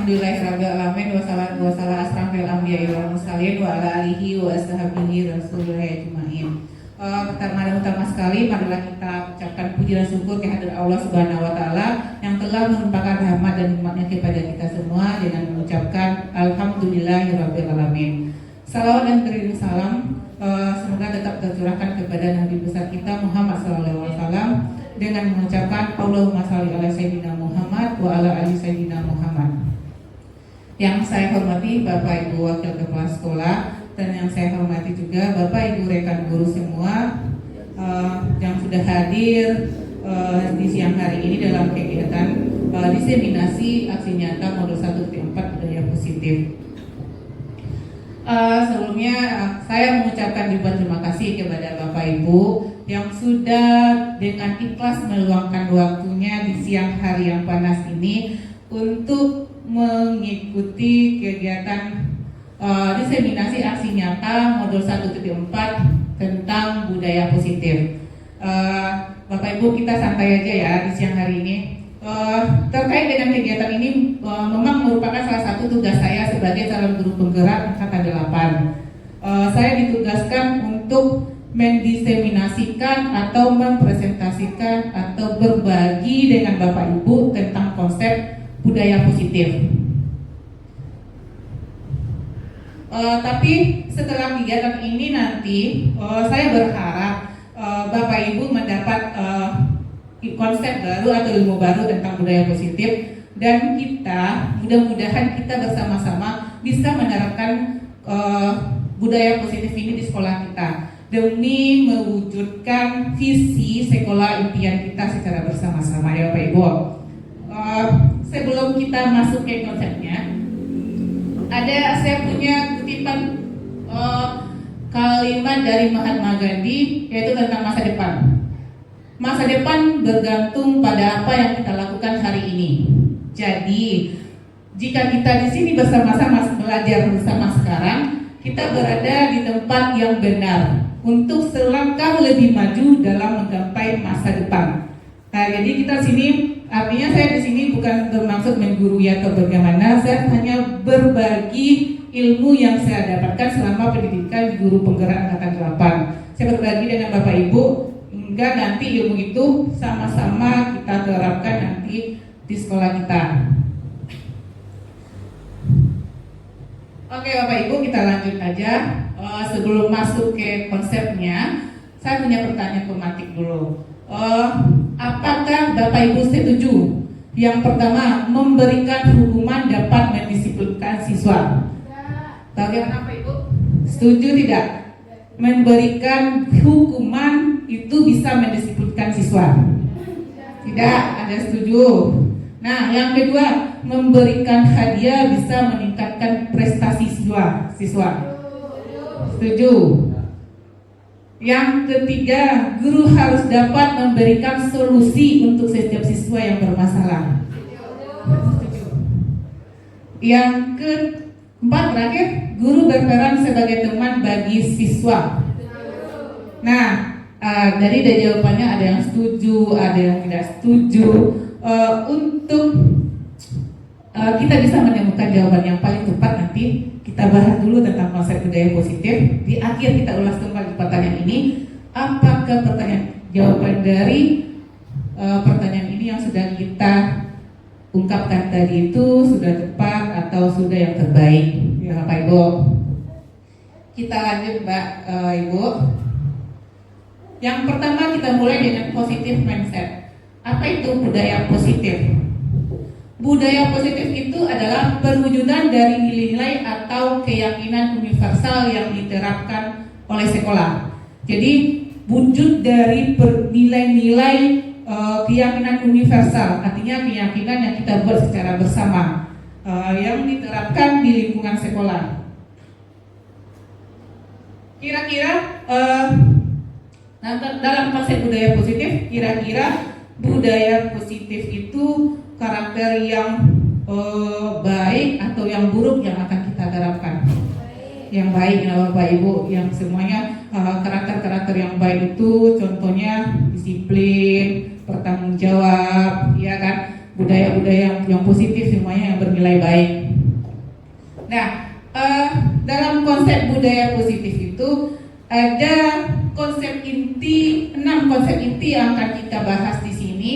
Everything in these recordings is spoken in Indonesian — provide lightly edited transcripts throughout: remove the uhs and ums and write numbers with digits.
Alhamdulillahirabbil alamin wassalatu wassalamu asrafil anbiya'i wal mursalin wa ala alihi wa ashabihi rasulillah ajmain. Pertama sekali marilah kita ucapkan puji dan syukur kehadirat Allah Subhanahu wa taala yang telah menumpahkan rahmat dan nikmatnya kepada kita semua dengan mengucapkan alhamdulillahirabbil alamin. Salawat dan kirim salam semoga tetap tercurahkan kepada Nabi besar kita Muhammad sallallahu alaihi wasallam dengan mengucapkan Allahumma shalli ala sayyidina Muhammad wa ala ali sayyidina Muhammad. Yang saya hormati Bapak Ibu Wakil Kepala Sekolah dan yang saya hormati juga Bapak Ibu rekan guru semua yang sudah hadir di siang hari ini dalam kegiatan diseminasi aksi nyata modul 1.4 budaya positif. Sebelumnya saya mengucapkan ribuan terima kasih kepada Bapak Ibu yang sudah dengan ikhlas meluangkan waktunya di siang hari yang panas ini untuk mengikuti kegiatan diseminasi aksi nyata modul 1.4 tentang budaya positif. Bapak Ibu, kita santai aja ya di siang hari ini. Terkait dengan kegiatan ini memang merupakan salah satu tugas saya sebagai calon guru penggerak angkatan 8. Saya ditugaskan untuk mendiseminasikan atau mempresentasikan atau berbagi dengan Bapak Ibu tentang konsep budaya positif. Tapi setelah kegiatan ini nanti saya berharap Bapak Ibu mendapat konsep baru atau ilmu baru tentang budaya positif dan kita mudah-mudahan kita bersama-sama bisa menerapkan budaya positif ini di sekolah kita demi mewujudkan visi sekolah impian kita secara bersama-sama ya Bapak Ibu. Sebelum kita masuk ke konsepnya, saya punya kutipan kalimat dari Mahatma Gandhi yaitu tentang masa depan. Masa depan bergantung pada apa yang kita lakukan hari ini. Jadi, jika kita di sini bersama-sama belajar bersama sekarang, kita berada di tempat yang benar untuk selangkah lebih maju dalam menggapai masa depan. Nah, jadi kita sini artinya saya di sini bukan bermaksud menggurui atau bagaimana, saya hanya berbagi ilmu yang saya dapatkan selama pendidikan di guru penggerak angkatan 8. Saya berbagi dengan Bapak Ibu hingga nanti ilmu itu sama-sama kita terapkan nanti di sekolah kita. Oke Bapak Ibu, kita lanjut aja. Sebelum masuk ke konsepnya, saya punya pertanyaan pematik dulu. Apakah Bapak Ibu setuju? Yang pertama, memberikan hukuman dapat mendisiplinkan siswa. Bagaimana Bapak Ibu? Setuju tidak? Memberikan hukuman itu bisa mendisiplinkan siswa? Tidak, ada setuju. Nah, yang kedua, memberikan hadiah bisa meningkatkan prestasi siswa. Setuju. Yang ketiga, guru harus dapat memberikan solusi untuk setiap siswa yang bermasalah. Setuju. Yang keempat terakhir, guru berperan sebagai teman bagi siswa. Nah, dari jawabannya ada yang setuju, ada yang tidak setuju. Untuk kita bisa menemukan jawaban yang paling tepat nanti kita bahas dulu tentang konsep budaya positif. Di akhir kita ulas kembali pertanyaan ini. Apakah jawaban dari pertanyaan ini yang sudah kita ungkapkan tadi itu sudah tepat atau sudah yang terbaik? Ya Bapak Ibu. Kita lanjut Mbak Ibu. Yang pertama kita mulai dengan positive mindset. Apa itu budaya positif? Budaya positif itu adalah perwujudan dari nilai-nilai atau keyakinan universal yang diterapkan oleh sekolah. Jadi wujud dari nilai-nilai keyakinan universal, artinya keyakinan yang kita buat secara bersama, yang diterapkan di lingkungan sekolah. Kira-kira dalam konsep budaya positif, kira-kira budaya positif itu karakter yang baik atau yang buruk yang akan kita terapkan? Yang baik ya Bapak Ibu, yang semuanya karakter-karakter yang baik itu contohnya disiplin, bertanggung jawab, ya kan? budaya-budaya yang positif, semuanya yang bernilai baik. Nah, dalam konsep budaya positif itu ada konsep inti, 6 konsep inti yang akan kita bahas di sini.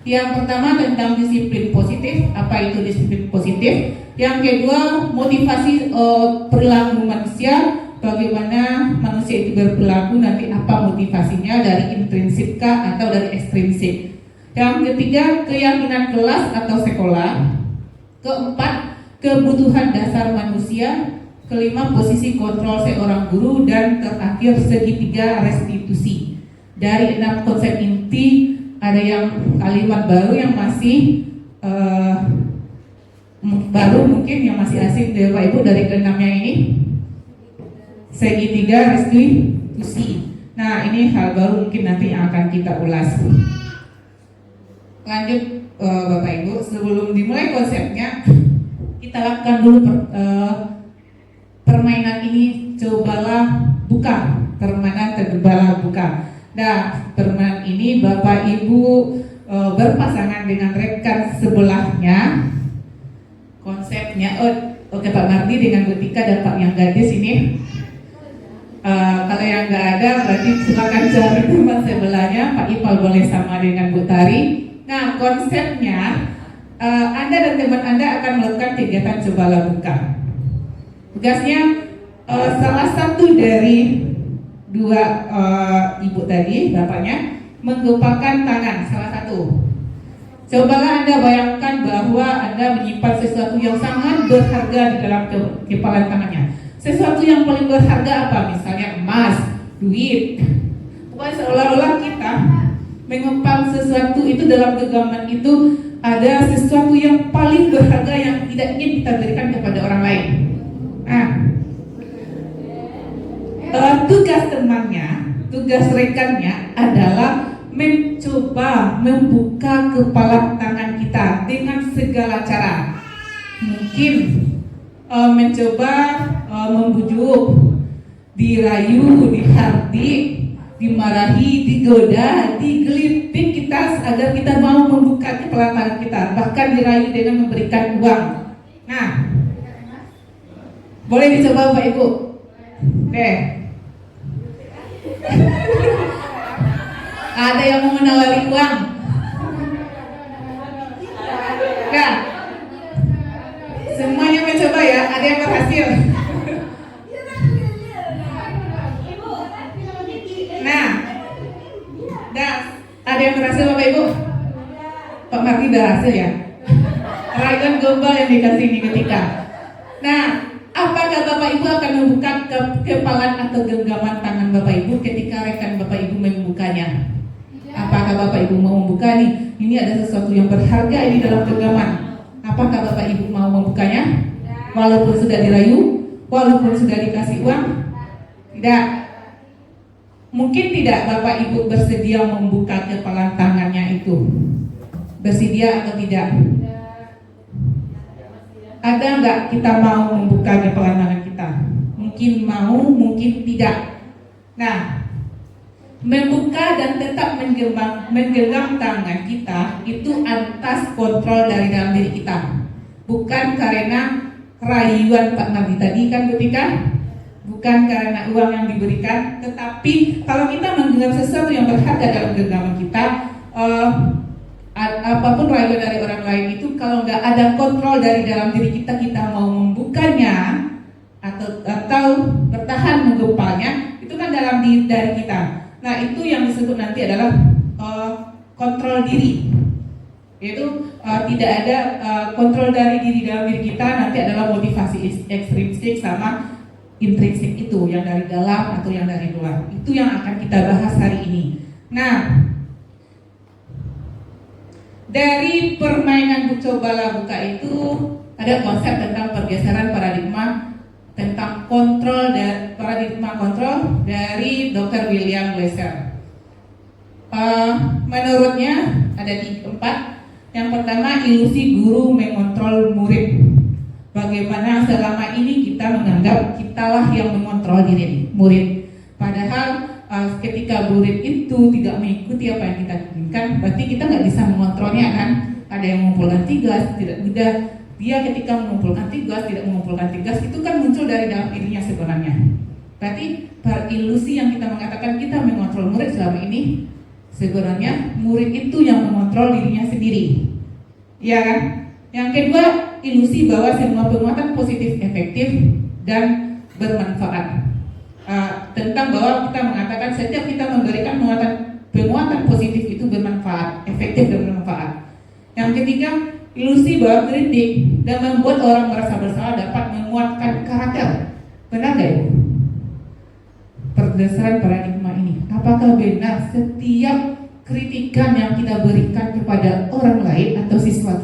Yang pertama tentang disiplin positif, apa itu disiplin positif? Yang kedua, motivasi perilaku manusia, bagaimana manusia itu berperilaku, nanti apa motivasinya, dari intrinsik kah atau dari ekstrinsik. Yang ketiga, keyakinan kelas atau sekolah. Keempat, kebutuhan dasar manusia. Kelima, posisi kontrol seorang guru. Dan terakhir, segitiga restitusi. Dari 6 konsep inti, ada yang kalimat baru yang masih baru, mungkin yang masih asing dari Bapak Ibu. Dari ke-6-nya ini, segitiga restitusi. Nah, ini hal baru mungkin nanti yang akan kita ulas. Lanjut Bapak Ibu, sebelum dimulai konsepnya, kita lakukan dulu permainan ini. Cobalah buka, permainan cobalah buka. Nah, permainan ini Bapak Ibu berpasangan dengan rekan sebelahnya. Konsepnya, oke Pak Mardi dengan Bu Tika dan Pak yang gadis ini. Kalau yang nggak ada berarti silakan cari teman sebelahnya. Pak Ipal boleh sama dengan Bu Tari. Nah, konsepnya Anda dan teman Anda akan melakukan kegiatan cobalah buka. Tugasnya salah satu dari dua ibu tadi, bapaknya, menggempalkan tangan salah satu. Cobalah Anda bayangkan bahwa Anda menyimpan sesuatu yang sangat berharga di dalam kepalan tangannya. Sesuatu yang paling berharga apa? Misalnya emas, duit. Pokoknya seolah-olah kita mengempal sesuatu itu, dalam genggaman itu ada sesuatu yang paling berharga yang tidak ingin kita berikan kepada orang lain. Nah, tugas temannya, tugas rekannya adalah mencoba membuka kepala tangan kita dengan segala cara. Mungkin mencoba membujuk, dirayu, dihardik, dimarahi, digoda, digelitik kita agar kita mau membuka kepala tangan kita, bahkan dirayu dengan memberikan uang. Nah, boleh dicoba Bapak Ibu? Deh. Ada yang mau menawari uang? Nah, semuanya mencoba ya, ada yang berhasil. Nah, ada yang berhasil Bapak Ibu? Pak Marti berhasil ya? Rayuan gombal yang dikasih ini ketika. Nah, apakah Bapak Ibu akan membuka kepalan atau genggaman tangan Bapak Ibu ketika rekan Bapak Ibu membukanya? Apakah Bapak Ibu mau membuka nih? Ini ada sesuatu yang berharga ini dalam genggaman. Apakah Bapak Ibu mau membukanya? Walaupun sudah dirayu, walaupun sudah dikasih uang? Tidak. Mungkin tidak Bapak Ibu bersedia membuka kepalan tangannya itu. Bersedia atau tidak? Ada nggak kita mau membuka kepalan tangan kita? Mungkin mau, mungkin tidak. Nah, membuka dan tetap menggenggam tangan kita itu atas kontrol dari dalam diri kita, bukan karena rayuan Pak Nabi tadi kan ketika, bukan karena uang yang diberikan, tetapi kalau kita menggenggam sesuatu yang berharga dalam genggaman kita, apapun rayuan dari orang lain itu, kalau nggak ada kontrol dari dalam diri kita, kita mau membukanya atau bertahan menggempalnya, itu kan dalam diri dari kita. Nah, itu yang disebut nanti adalah kontrol diri, yaitu tidak ada kontrol dari diri dalam diri kita, nanti adalah motivasi ekstrinsik sama intrinsik, itu yang dari dalam atau yang dari luar. Itu yang akan kita bahas hari ini. Nah, dari permainan cobalah buka itu ada konsep tentang pergeseran paradigma, tentang kontrol dan paradigma kontrol dari Dr. William Glasser. Menurutnya ada 4. Yang pertama, ilusi guru mengontrol murid. Bagaimana selama ini kita menganggap kitalah yang mengontrol diri murid. Padahal ketika murid itu tidak mengikuti apa yang kita inginkan, berarti kita nggak bisa mengontrolnya kan. ada yang mengumpulkan tugas, tidak mudah. Dia ketika mengumpulkan tugas, tidak mengumpulkan tugas, itu kan muncul dari dalam dirinya sebenarnya. Berarti ilusi yang kita mengatakan kita mengontrol murid selama ini, sebenarnya murid itu yang mengontrol dirinya sendiri. Iya kan? Yang kedua, ilusi bahwa semua penguatan positif efektif dan bermanfaat. Tentang bahwa kita mengatakan setiap kita memberikan penguatan positif itu bermanfaat, efektif dan bermanfaat. Yang ketiga, ilusi bahwa kritik dan membuat orang merasa bersalah dapat menguatkan karakter. Benar nggak Ibu? Berdasarkan paradigma ini, apakah benar setiap kritikan yang kita berikan kepada orang lain atau siswa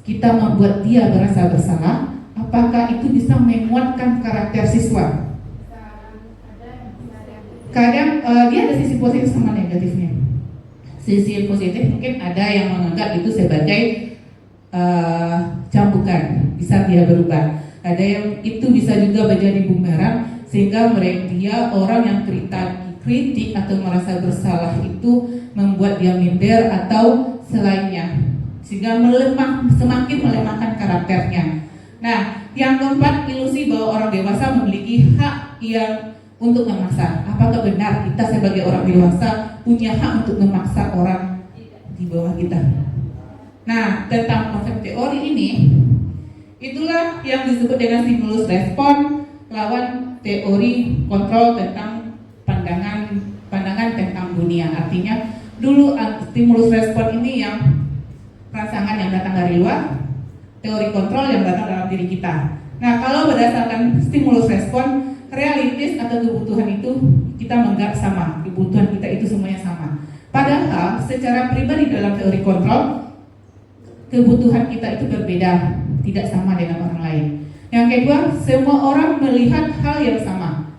kita membuat dia merasa bersalah? Apakah itu bisa menguatkan karakter siswa? Kadang dia ada sisi positif sama negatifnya. Sisi positif mungkin ada yang menganggap itu sebagai cambukan, bisa dia berubah. Ada yang itu bisa juga menjadi bumerang, sehingga dia orang yang kritik atau merasa bersalah itu membuat dia minder atau selainnya, sehingga semakin melemahkan karakternya. Nah, yang keempat, ilusi bahwa orang dewasa memiliki hak yang untuk memaksa. Apakah benar kita sebagai orang dewasa punya hak untuk memaksa orang di bawah kita? Nah, tentang konsep teori ini, itulah yang disebut dengan stimulus respon lawan teori kontrol tentang pandangan tentang dunia. Artinya, dulu stimulus respon ini yang rangsangan yang datang dari luar, teori kontrol yang datang dalam diri kita. Nah, kalau berdasarkan stimulus respon, realitis atau kebutuhan itu kita menganggap sama, kebutuhan kita itu semuanya sama. Padahal secara pribadi dalam teori kontrol, kebutuhan kita itu berbeda, tidak sama dengan orang lain. Yang kedua, semua orang melihat hal yang sama.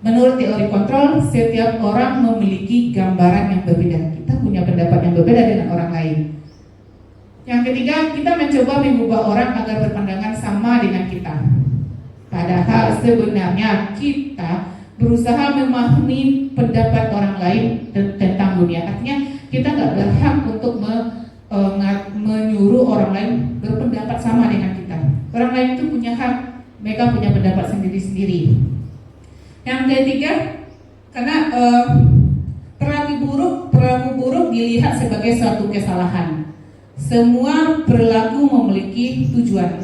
Menurut teori kontrol, setiap orang memiliki gambaran yang berbeda. Kita punya pendapat yang berbeda dengan orang lain. Yang ketiga, kita mencoba mengubah orang agar berpandangan sama dengan kita. Padahal sebenarnya kita berusaha memahami pendapat orang lain tentang dunia. Artinya kita nggak berhak untuk menyuruh orang lain berpendapat sama dengan kita. Orang lain itu punya hak, mereka punya pendapat sendiri-sendiri. Yang ketiga, karena perilaku buruk dilihat sebagai suatu kesalahan. Semua perilaku memiliki tujuan.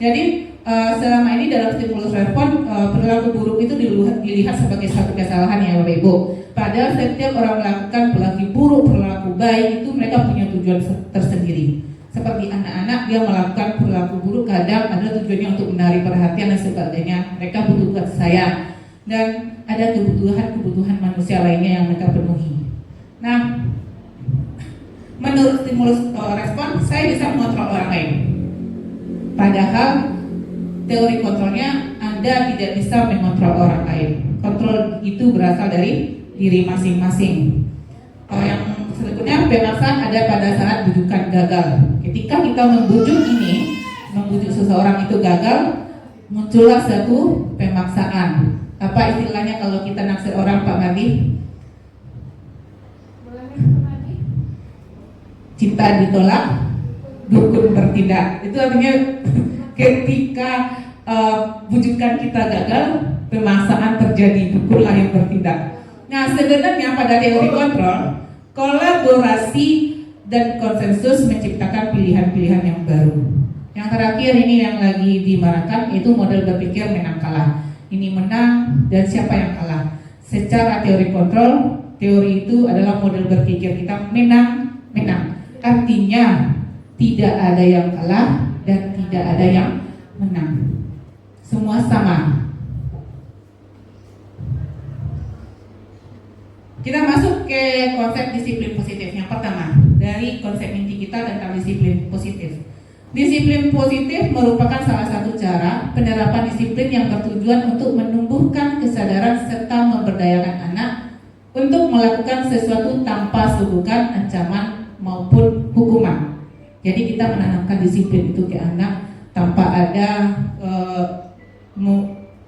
Jadi selama ini dalam stimulus respon, perilaku buruk itu dilihat sebagai suatu kesalahan ya Bapak Ibu. Padahal setiap orang melakukan perilaku buruk, perilaku baik itu mereka punya tujuan tersendiri. Seperti anak-anak, dia melakukan perilaku buruk kadang ada tujuannya untuk menarik perhatian dan sebagainya. Mereka butuh kasih sayang dan ada kebutuhan manusia lainnya yang mereka penuhi. Nah, menurut stimulus respon, saya bisa mengontrol orang lain. Padahal teori kontrolnya Anda tidak bisa mengontrol orang lain. Kontrol itu berasal dari diri masing-masing. Yang sebetulnya pemaksaan ada pada saat bujukan gagal. Ketika kita membujuk seseorang itu gagal, muncullah satu pemaksaan. Apa istilahnya kalau kita naksir orang, Pak Mardi? Cinta ditolak, dukun bertindak. Itu artinya ketika bujukan kita gagal, pemaksaan terjadi, dukunlah yang bertindak. Nah, sebenarnya pada teori kontrol, kolaborasi dan konsensus menciptakan pilihan-pilihan yang baru. Yang terakhir ini yang lagi dimarakan itu model berpikir menang kalah. Ini menang dan siapa yang kalah. Secara teori kontrol, teori itu adalah model berpikir kita menang. Artinya tidak ada yang kalah dan tidak ada yang menang. Semua sama. Kita masuk ke konsep disiplin positif. Yang pertama, dari konsep inti kita tentang disiplin positif. Disiplin positif merupakan salah satu cara penerapan disiplin yang bertujuan untuk menumbuhkan kesadaran serta memberdayakan anak untuk melakukan sesuatu tanpa suguhan, ancaman maupun hukuman. Jadi kita menanamkan disiplin itu ke anak tanpa ada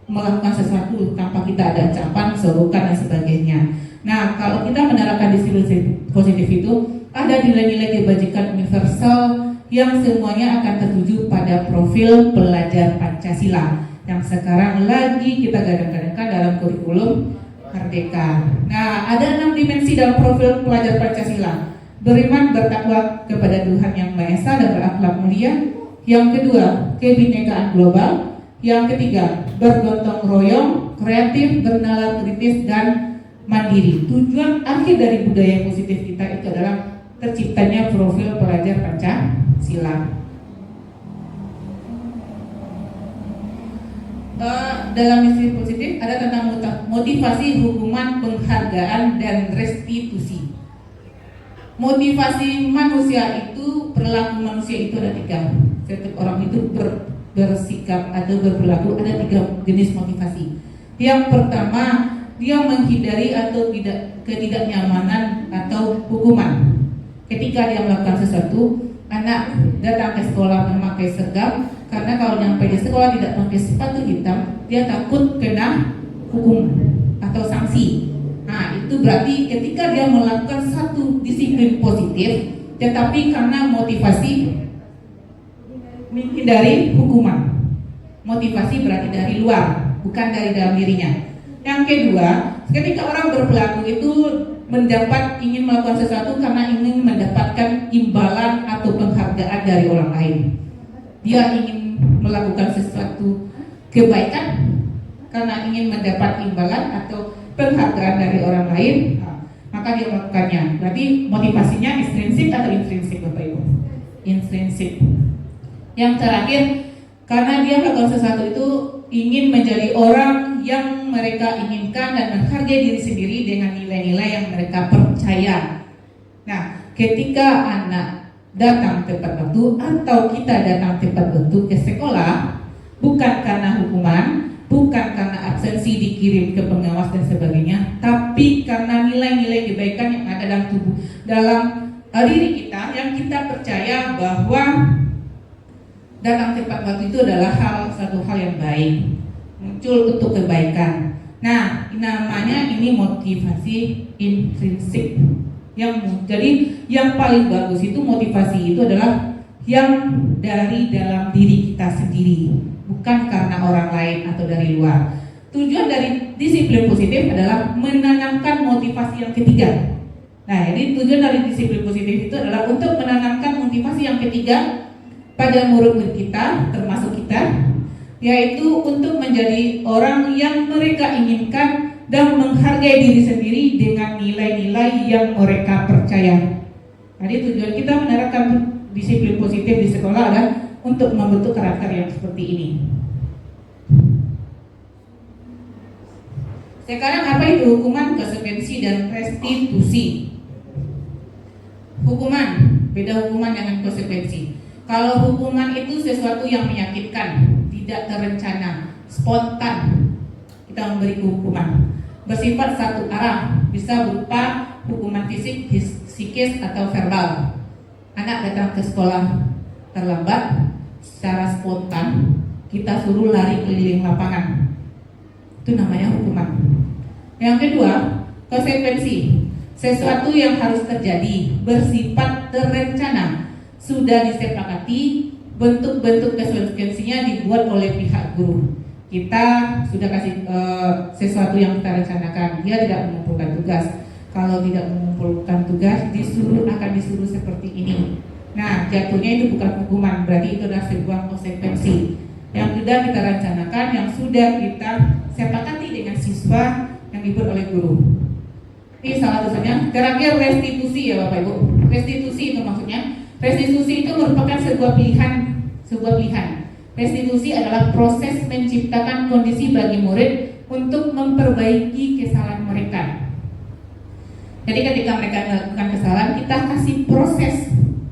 melakukan sesuatu tanpa kita ada ancaman, suguhan dan sebagainya. Nah, kalau kita menerapkan disiplin positif itu, ada nilai-nilai kebajikan universal yang semuanya akan tertuju pada profil pelajar Pancasila yang sekarang lagi kita gadang-gadangkan dalam kurikulum Merdeka. Nah, ada 6 dimensi dalam profil pelajar Pancasila. Beriman, bertakwa kepada Tuhan Yang Maha Esa dan berakhlak mulia. Yang kedua, kebinekaan global. Yang ketiga, bergotong royong, kreatif, bernalar kritis, dan mandiri. Tujuan akhir dari budaya positif kita itu adalah terciptanya profil pelajar Pancasila. Dalam misi positif ada tentang motivasi, hukuman, penghargaan, dan restitusi. Motivasi manusia itu, perilaku manusia itu ada 3. Setiap orang itu bersikap atau berperilaku ada 3 jenis motivasi. Yang pertama, dia menghindari atau ketidaknyamanan atau hukuman. Ketika dia melakukan sesuatu, anak datang ke sekolah memakai seragam, karena kalau nyampe di sekolah tidak pakai sepatu hitam, dia takut kena hukum atau sanksi. Nah, itu berarti ketika dia melakukan satu disiplin positif, tetapi karena motivasi menghindari hukuman. Motivasi berarti dari luar, bukan dari dalam dirinya. Yang kedua, ketika orang berperilaku itu ingin melakukan sesuatu karena ingin mendapatkan imbalan atau penghargaan dari orang lain. Dia ingin melakukan sesuatu kebaikan karena ingin mendapat imbalan atau penghargaan dari orang lain, maka dia melakukannya. Berarti motivasinya intrinsik atau intrinsik, Bapak Ibu? Intrinsik. Yang terakhir, karena dia melakukan sesuatu itu ingin menjadi orang yang mereka inginkan dan menghargai diri sendiri dengan nilai-nilai yang mereka percaya. Nah, ketika anak datang tepat waktu atau kita datang tepat waktu ke sekolah, bukan karena hukuman, bukan karena absensi dikirim ke pengawas dan sebagainya, tapi karena nilai-nilai kebaikan yang ada dalam tubuh, dalam diri kita, yang kita percaya bahwa datang tepat waktu itu adalah satu hal yang baik, muncul untuk kebaikan. Nah, namanya ini motivasi intrinsik. Jadi yang paling bagus itu motivasi itu adalah yang dari dalam diri kita sendiri, bukan karena orang lain atau dari luar. Tujuan dari disiplin positif adalah menanamkan motivasi yang ketiga. Nah, jadi tujuan dari disiplin positif itu adalah untuk menanamkan motivasi yang ketiga pada murid-murid kita, termasuk kita, yaitu untuk menjadi orang yang mereka inginkan dan menghargai diri sendiri dengan nilai-nilai yang mereka percaya. Jadi tujuan kita menerapkan disiplin positif di sekolah adalah untuk membentuk karakter yang seperti ini. Sekarang apa itu hukuman, konsekuensi, dan restitusi? Hukuman, beda hukuman dengan konsekuensi. Kalau hukuman itu sesuatu yang menyakitkan, tidak terencana, spontan, kita memberi hukuman, bersifat satu arah, bisa berupa hukuman fisik, psikis, atau verbal. Anak datang ke sekolah terlambat, secara spontan kita suruh lari keliling lapangan, itu namanya hukuman. Yang kedua, konsekuensi, sesuatu yang harus terjadi, bersifat terencana, sudah disepakati, bentuk-bentuk konsekuensinya dibuat oleh pihak guru. Kita sudah kasih sesuatu yang kita rencanakan, dia tidak mengumpulkan tugas. Kalau tidak mengumpulkan tugas, akan disuruh seperti ini. Nah, jatuhnya itu bukan hukuman, berarti itu adalah sebuah konsekuensi yang sudah kita rencanakan, yang sudah kita sepakati dengan siswa yang dibuat oleh guru. Ini salah satunya. Terakhir, restitusi ya Bapak Ibu. Restitusi itu maksudnya, restitusi itu merupakan sebuah pilihan. Restitusi adalah proses menciptakan kondisi bagi murid untuk memperbaiki kesalahan mereka. Jadi ketika mereka melakukan kesalahan, kita kasih proses,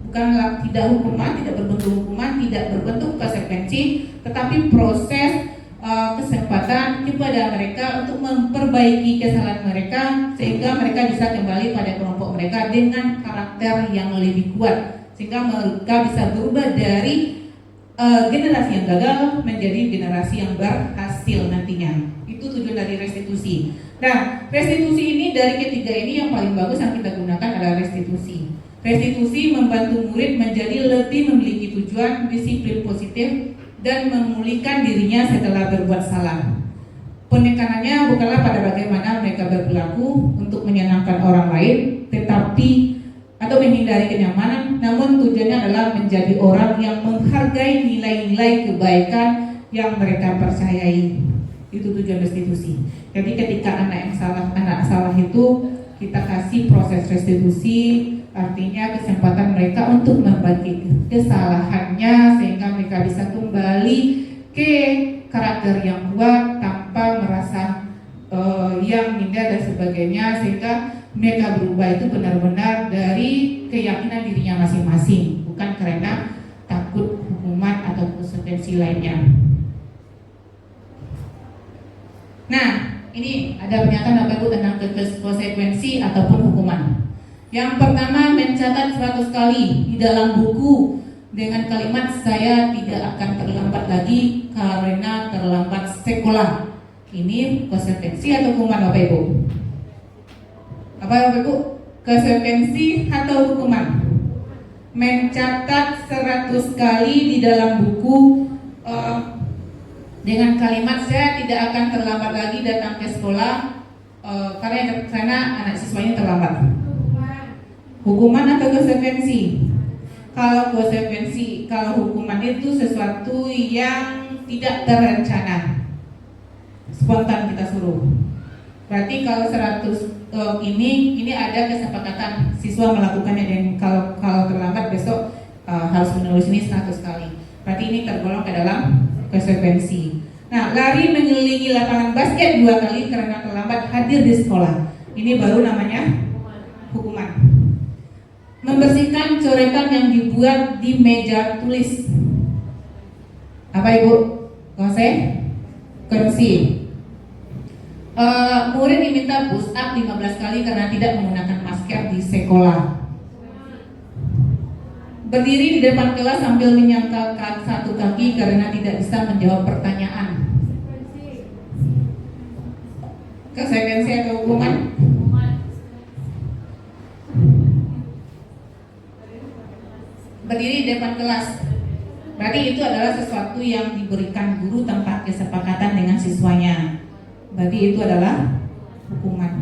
bukanlah tidak hukuman, tidak berbentuk hukuman, tidak berbentuk konsekuensi, tetapi proses kesempatan kepada mereka untuk memperbaiki kesalahan mereka sehingga mereka bisa kembali pada kelompok mereka dengan karakter yang lebih kuat, sehingga mereka bisa berubah dari generasi yang gagal menjadi generasi yang berhasil nantinya. Itu tujuan dari restitusi. Nah, restitusi ini dari ketiga ini yang paling bagus yang kita gunakan adalah restitusi. Restitusi membantu murid menjadi lebih memiliki tujuan, disiplin positif, dan memulihkan dirinya setelah berbuat salah. Penekanannya bukanlah pada bagaimana mereka berperilaku untuk menyenangkan orang lain, tetapi atau menghindari kenyamanan, namun tujuannya adalah menjadi orang yang menghargai nilai-nilai kebaikan yang mereka percayai. Itu tujuan restitusi. Jadi ketika anak salah itu kita kasih proses restitusi, artinya kesempatan mereka untuk membagi kesalahannya sehingga mereka bisa kembali ke karakter yang kuat tanpa merasa yang minder dan sebagainya, sehingga mereka berubah itu benar-benar dari keyakinan dirinya masing-masing, bukan karena takut hukuman atau konsekuensi lainnya. Nah, ini ada pernyataan Bapak Ibu tentang konsekuensi ataupun hukuman. Yang pertama, mencatat 100 kali di dalam buku dengan kalimat saya tidak akan terlambat lagi karena terlambat sekolah. Ini konsekuensi atau hukuman Bapak Ibu? Apa Bapak Ibu? Konsekuensi atau hukuman? Mencatat 100 kali di dalam buku dengan kalimat saya tidak akan terlambat lagi datang ke sekolah karena anak siswanya terlambat. Hukuman atau konsekuensi? Kalau konsekuensi, kalau hukuman itu sesuatu yang tidak terencana, spontan kita suruh. Berarti kalau 100 ini ada kesepakatan siswa melakukannya, dan kalau terlambat besok harus menulis ini 100 kali. Berarti ini tergolong ke dalam konsekuensi. Nah, lari mengelilingi lapangan basket 2 kali karena terlambat hadir di sekolah. Ini baru namanya hukuman. Membersihkan coretan yang dibuat di meja tulis. Apa Ibu? Konsekuensi. Murid diminta push up 15 kali karena tidak menggunakan masker di sekolah. Berdiri di depan kelas sambil menyangkal satu kaki karena tidak bisa menjawab pertanyaan. Konsekuensi atau hukuman? Berdiri di depan kelas. Berarti itu adalah sesuatu yang diberikan guru tanpa kesepakatan dengan siswanya. Berarti itu adalah hukuman.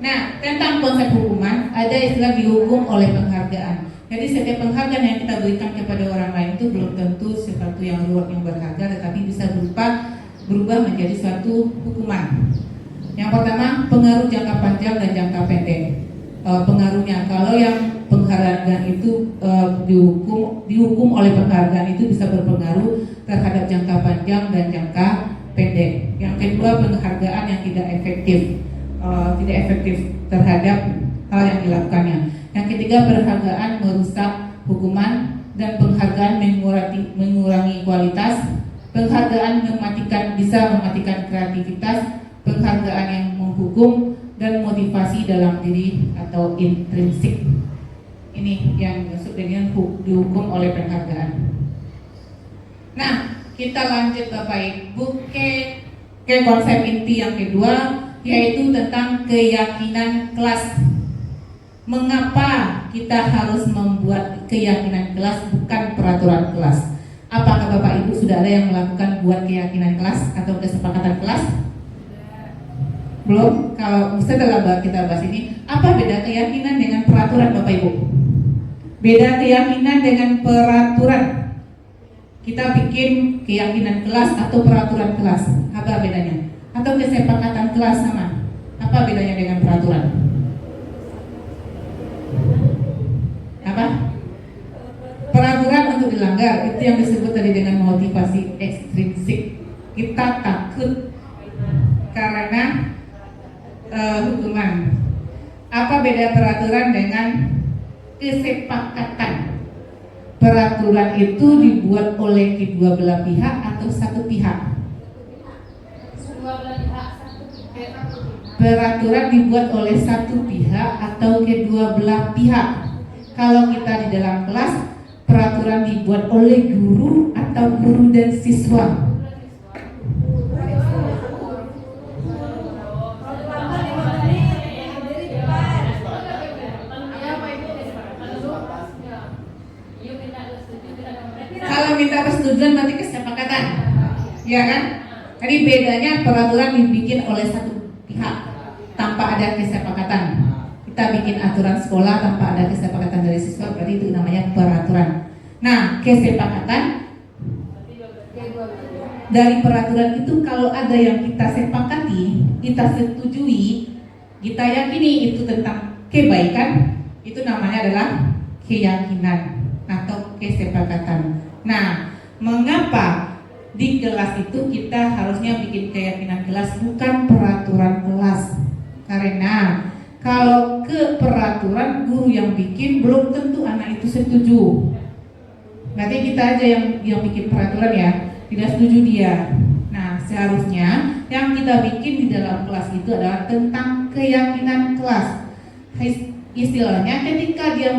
Nah, tentang konsep hukuman, ada istilah dihukum oleh penghargaan. Jadi setiap penghargaan yang kita berikan kepada orang lain itu belum tentu sesuatu yang luar yang berharga, tetapi bisa berubah menjadi suatu hukuman. Yang pertama, pengaruh jangka panjang dan jangka pendek. Pengaruhnya, kalau yang penghargaan itu dihukum oleh penghargaan itu bisa berpengaruh terhadap jangka panjang dan jangka pendek. Yang kedua, penghargaan yang tidak efektif terhadap hal yang dilakukannya. Yang ketiga, penghargaan merusak hukuman, dan penghargaan mengurangi kualitas. Penghargaan bisa mematikan kreativitas. Penghargaan yang menghukum dan motivasi dalam diri atau intrinsik. Ini yang disebut dengan dihukum oleh penghargaan. Nah, kita lanjut Bapak Ibu ke konsep inti yang kedua, yaitu tentang keyakinan kelas. Mengapa kita harus membuat keyakinan kelas, bukan peraturan kelas? Apakah Bapak Ibu sudah ada yang melakukan buat keyakinan kelas atau kesepakatan kelas? Belum. Kalau setelah kita bahas ini, apa beda keyakinan dengan peraturan Bapak Ibu? Beda keyakinan dengan peraturan. Kita bikin keyakinan kelas atau peraturan kelas, apa bedanya? Atau kesepakatan kelas sama, apa bedanya dengan peraturan? Apa? Peraturan untuk dilanggar, itu yang disebut tadi dengan motivasi ekstrinsik. Kita takut karena hukuman. Apa beda peraturan dengan kesepakatan? Peraturan itu dibuat oleh kedua belah pihak atau satu pihak? Peraturan dibuat oleh satu pihak atau kedua belah pihak. Kalau kita di dalam kelas, peraturan dibuat oleh guru atau guru dan siswa? Kalau minta persetujuan berarti kesepakatan, ya kan? Jadi bedanya peraturan dibikin oleh satu pihak tanpa ada kesepakatan. Kita bikin aturan sekolah tanpa ada kesepakatan dari siswa, berarti itu namanya peraturan. Nah, kesepakatan dari peraturan itu kalau ada yang kita sepakati, kita setujui, kita yakini itu tentang kebaikan, itu namanya adalah keyakinan atau kesepakatan. Nah, mengapa di kelas itu kita harusnya bikin keyakinan kelas bukan peraturan kelas? Karena kalau ke peraturan guru yang bikin belum tentu anak itu setuju. Berarti kita aja yang bikin peraturan ya, tidak setuju dia. Nah, seharusnya yang kita bikin di dalam kelas itu adalah tentang keyakinan kelas. Istilahnya ketika dia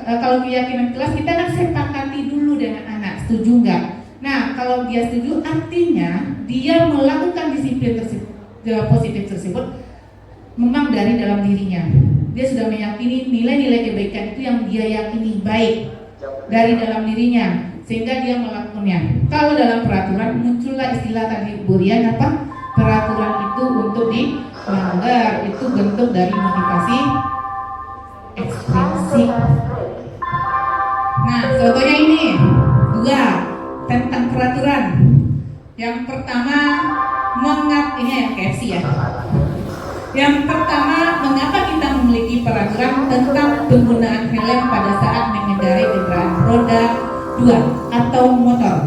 kalau keyakinan kelas kita kan sepakati dulu dengan anak, setuju nggak? Nah, kalau dia setuju artinya dia melakukan disiplin positif tersebut memang dari dalam dirinya. Dia sudah meyakini nilai-nilai kebaikan itu yang dia yakini baik dari dalam dirinya, sehingga dia melakukannya. Kalau dalam peraturan muncullah istilah tadi Burian apa? Peraturan itu untuk dilanggar, itu bentuk dari motivasi ekstrinsik. Nah, contohnya ini dua tentang peraturan. Yang pertama ini yang KFC ya. Yang pertama, mengapa kita memiliki peraturan tentang penggunaan helm pada saat mengendarai kendaraan roda 2 atau motor?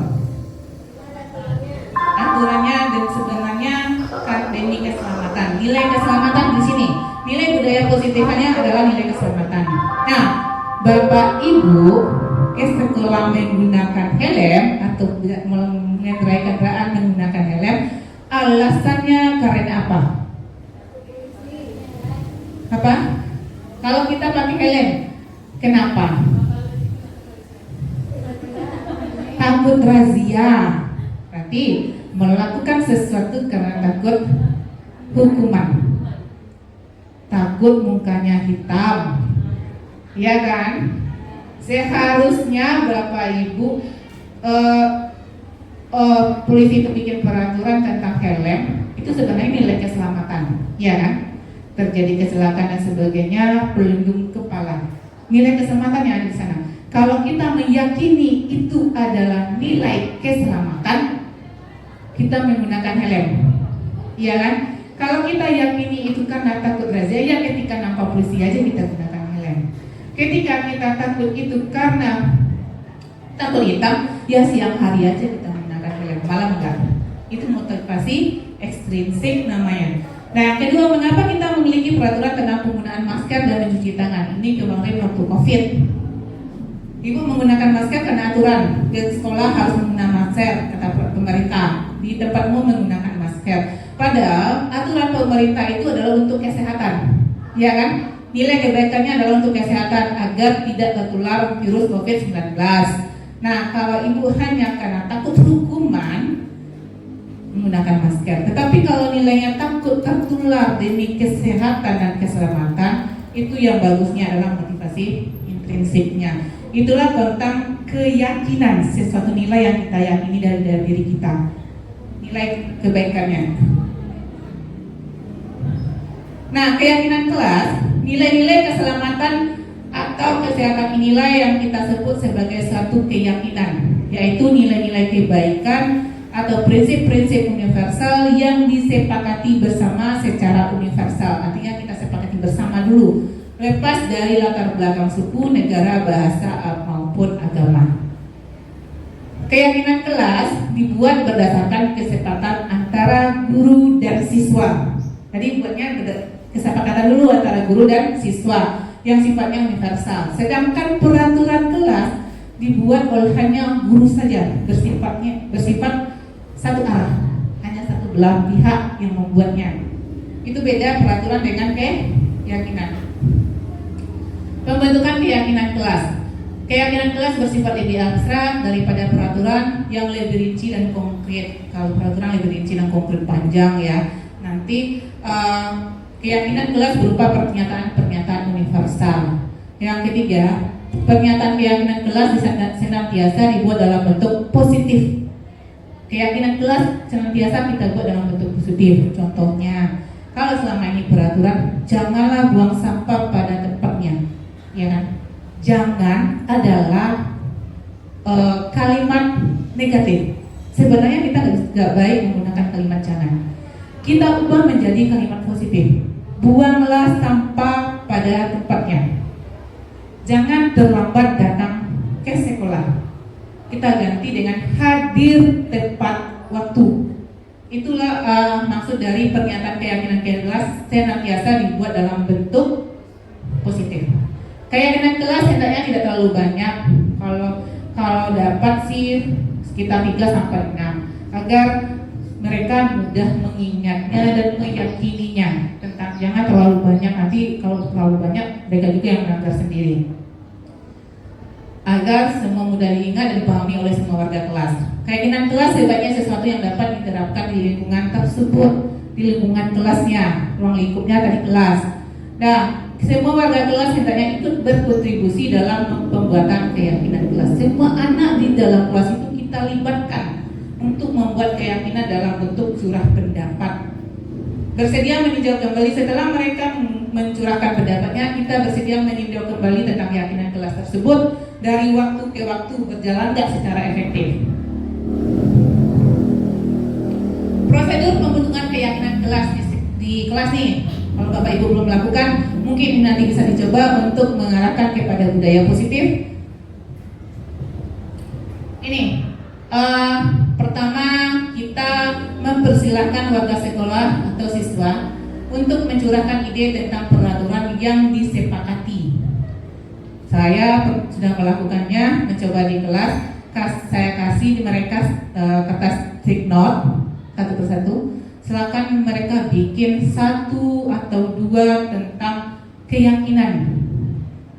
Aturannya dan sebenarnya demi keselamatan. Nilai keselamatan di sini. Nilai budaya positifnya adalah nilai keselamatan. Nah, Bapak Ibu setelah menggunakan helm atau mengendarai kendaraan menggunakan helm, alasannya karena apa? Apa? Kalau kita pakai helm, kenapa? Takut razia. Berarti melakukan sesuatu karena takut hukuman. Takut mukanya hitam. Ya kan? Seharusnya Bapak Ibu polisi itu bikin peraturan tentang helm, itu sebenarnya nilai keselamatan, ya kan? Terjadi kecelakaan dan sebagainya, pelindung kepala. Nilai keselamatan yang ada di sana. Kalau kita meyakini itu adalah nilai keselamatan, kita menggunakan helm, iya kan? Kalau kita yakini itu karena takut razia, ya ketika nampak polisi aja kita gunakan helm. Ketika kita takut itu karena takut hitam, ya siang hari aja kita menggunakan helm, malam enggak. Itu motivasi ekstrinsik namanya. Nah, kedua, mengapa kita memiliki peraturan tentang penggunaan masker dan mencuci tangan? Ini kemarin waktu COVID. Ibu menggunakan masker karena aturan. Di sekolah harus menggunakan masker, kata pemerintah. Di tempatmu menggunakan masker. Padahal aturan pemerintah itu adalah untuk kesehatan, ya kan? Nilai kebaikannya adalah untuk kesehatan agar tidak tertular virus COVID-19. Nah, kalau ibu hanya karena takut hukuman menggunakan masker, tetapi kalau nilainya takut tertular demi kesehatan dan keselamatan, itu yang bagusnya adalah motivasi intrinsiknya. Itulah tentang keyakinan, sesuatu nilai yang kita yakini dari diri kita, nilai kebaikannya. Nah, keyakinan kelas, nilai-nilai keselamatan atau kesehatan inilah yang kita sebut sebagai suatu keyakinan, yaitu nilai-nilai kebaikan atau prinsip-prinsip universal yang disepakati bersama secara universal. Artinya kita sepakati bersama dulu, lepas dari latar belakang suku, negara, bahasa maupun agama. Keyakinan kelas dibuat berdasarkan kesepakatan antara guru dan siswa. Tadi buatnya kesepakatan dulu antara guru dan siswa yang sifatnya universal. Sedangkan peraturan kelas dibuat oleh hanya guru saja, bersifat satu arah, hanya satu belah pihak yang membuatnya. Itu beda peraturan dengan keyakinan. Pembentukan keyakinan kelas. Keyakinan kelas bersifat lebih abstrak daripada peraturan yang lebih rinci dan konkret. Kalau peraturan lebih rinci dan konkret panjang ya. Nanti keyakinan kelas berupa pernyataan-pernyataan universal. Yang ketiga, Pernyataan keyakinan kelas senantiasa dibuat dalam bentuk positif. Keyakinan kelas senantiasa kita buat dalam bentuk positif. Contohnya, kalau selama ini peraturan, janganlah buang sampah pada tempatnya, ya kan? Jangan adalah kalimat negatif. Sebenarnya kita nggak baik menggunakan kalimat jangan. Kita ubah menjadi kalimat positif. Buanglah sampah pada tempatnya. Jangan terlambat datang ke sekolah. Kita ganti dengan hadir tepat waktu. Itulah maksud dari pernyataan keyakinan kelas senantiasa dibuat dalam bentuk positif. Keyakinan kelas hendaknya tidak terlalu banyak. Kalau dapat sih sekitar 3 sampai 6 agar mereka mudah mengingatnya dan meyakininya. Tentang jangan terlalu banyak, nanti kalau terlalu banyak mereka juga yang melanggar sendiri. Agar semua mudah diingat dan dipahami oleh semua warga kelas. Keyakinan kelas sebaiknya sesuatu yang dapat diterapkan di lingkungan tersebut, di lingkungan kelasnya, ruang lingkupnya tadi kelas. Nah, semua warga kelas hendaknya ikut berkontribusi dalam pembuatan keyakinan kelas. Semua anak di dalam kelas itu kita libatkan untuk membuat keyakinan dalam bentuk surah pendapat. Bersedia meninjau kembali setelah mereka mencurahkan pendapatnya, kita bersedia meninjau kembali tentang keyakinan kelas tersebut dari waktu ke waktu, berjalan tidak secara efektif. Prosedur pembentukan keyakinan kelas di kelas nih, kalau Bapak Ibu belum melakukan, mungkin nanti bisa dicoba untuk mengarahkan kepada budaya positif. Ini pertama, kita mempersilahkan warga sekolah atau siswa untuk mencurahkan ide tentang peraturan yang disepakati. Saya sudah melakukannya, mencoba di kelas. Saya kasih mereka kertas take note satu persatu. Silakan mereka bikin 1 atau 2 tentang keyakinan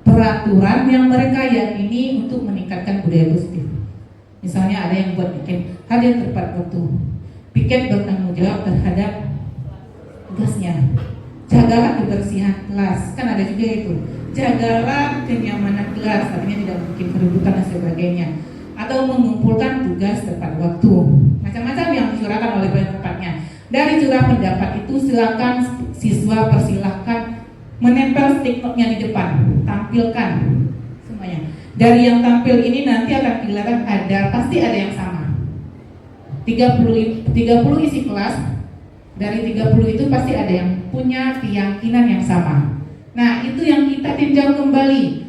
peraturan yang mereka yakini untuk meningkatkan budaya positif. Misalnya ada yang buat bikin hadir tepat waktu, piket bertanggung jawab terhadap tugasnya, jagalah kebersihan kelas, kan ada juga itu, jagalah kenyamanan kelas, artinya tidak bikin keributan dan sebagainya, atau mengumpulkan tugas tepat waktu, macam-macam yang dicurahkan oleh pendapatnya. Dari curah pendapat itu silakan siswa persilahkan menempel stick note-nya di depan, tampilkan semuanya. Dari yang tampil ini nanti akan kelihatan pasti ada yang sama. 30 isi kelas, dari 30 itu pasti ada yang punya keyakinan yang sama. Nah, itu yang kita tinjau kembali.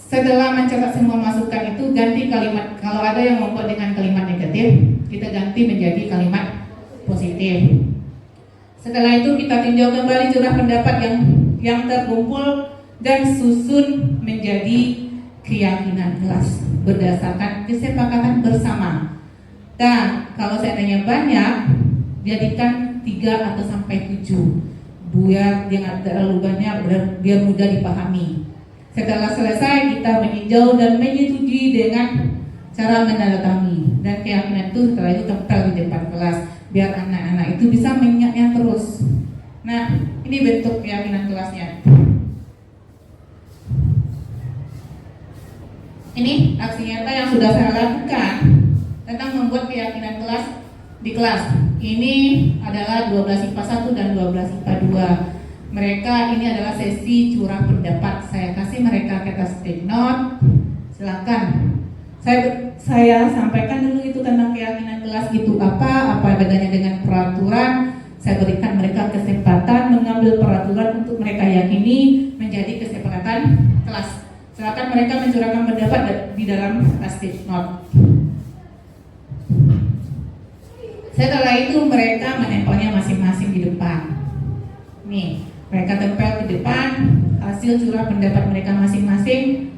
Setelah mencatat semua masukan itu, ganti kalimat. Kalau ada yang membuat dengan kalimat negatif, kita ganti menjadi kalimat positif. Setelah itu kita tinjau kembali curah pendapat yang terkumpul dan susun menjadi keyakinan kelas berdasarkan kesepakatan bersama. Dan kalau seandainya banyak, jadikan 3 atau sampai 7, biar jangan terlalu banyak, biar mudah dipahami. Setelah selesai, kita meninjau dan menyetujui dengan cara menandatangani, dan keyakinan itu setelah itu tempel di depan kelas biar anak-anak itu bisa mengingatnya terus. Nah, ini bentuk keyakinan kelasnya. Ini aksi nyata yang sudah saya lakukan tentang membuat keyakinan kelas di kelas. Ini adalah 12 IPA 1 dan 12 IPA 2. Mereka ini adalah sesi curah pendapat. Saya kasih mereka kertas take note. Silakan. Saya sampaikan dulu itu tentang keyakinan kelas itu apa bedanya dengan peraturan. Saya berikan mereka kesempatan mengambil peraturan untuk mereka yakini menjadi kesepakatan kelas. Silakan mereka mencurahkan pendapat di dalam stick note. Setelah itu mereka menempelnya masing-masing di depan. Nih, mereka tempel di depan hasil curah pendapat mereka masing-masing.